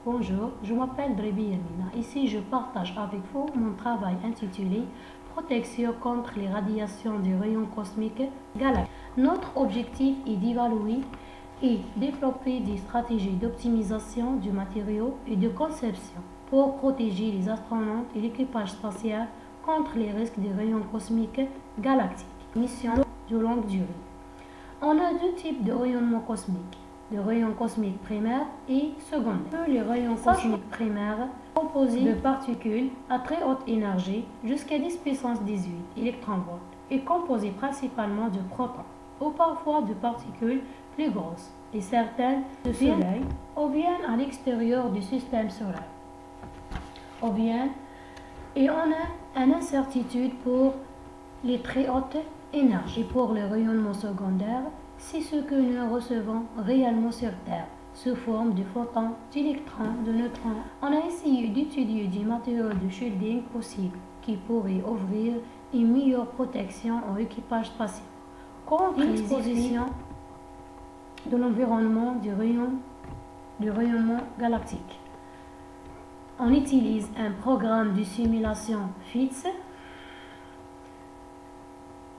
Bonjour, je m'appelle Drebi Yelmina. Ici, je partage avec vous mon travail intitulé Protection contre les radiations des rayons cosmiques galactiques. Notre objectif est d'évaluer et développer des stratégies d'optimisation du matériau et de conception pour protéger les astronautes et l'équipage spatial contre les risques des rayons cosmiques galactiques. Mission de longue durée. On a deux types de rayonnement cosmique. Le rayon cosmique primaire et secondaire. Les rayons cosmiques primaires, composés de particules à très haute énergie jusqu'à 10 puissance 18 électronvolts, est composé principalement de protons ou parfois de particules plus grosses et certaines de Soleil ou viennent à l'extérieur du système solaire. Et on a une incertitude pour les très hautes énergies. Pour le rayonnement secondaire, c'est ce que nous recevons réellement sur Terre, sous forme de photons, d'électrons, de neutrons. On a essayé d'étudier des matériaux de shielding possibles qui pourraient offrir une meilleure protection aux équipages spatiaux contre l'exposition de l'environnement du rayonnement galactique. On utilise un programme de simulation FITS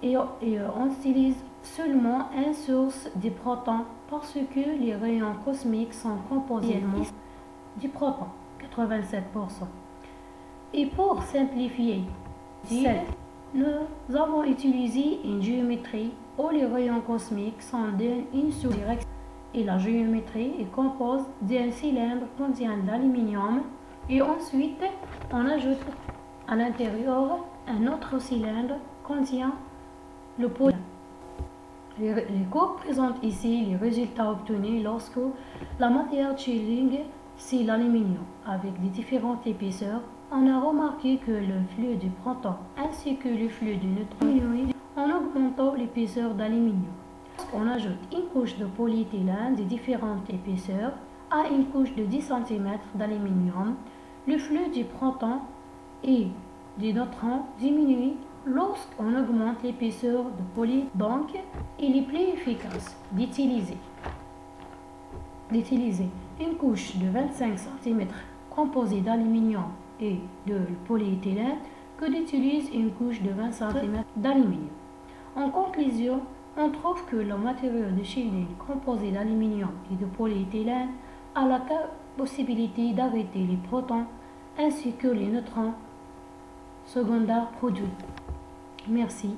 et on utilise seulement une source de protons parce que les rayons cosmiques sont composés de protons, 87%. Et pour simplifier, nous avons utilisé une géométrie où les rayons cosmiques sont d'une seule direction et la géométrie est composée d'un cylindre contient d'aluminium et ensuite on ajoute à l'intérieur un autre cylindre contient le polymère. Les cours présentent ici les résultats obtenus lorsque la matière shielding, c'est l'aluminium, avec des différentes épaisseurs. On a remarqué que le flux de protons ainsi que le flux de neutrons diminuent en augmentant l'épaisseur d'aluminium. On ajoute une couche de polyéthylène de différentes épaisseurs à une couche de 10 cm d'aluminium. Le flux du proton et des neutrons diminue lorsqu'on augmente l'épaisseur de poly. Donc, il est plus efficace d'utiliser une couche de 25 cm composée d'aluminium et de polyéthylène que d'utiliser une couche de 20 cm d'aluminium. En conclusion, on trouve que le matériau de shielding composé d'aluminium et de polyéthylène a la possibilité d'arrêter les protons ainsi que les neutrons secondaires produits. Merci.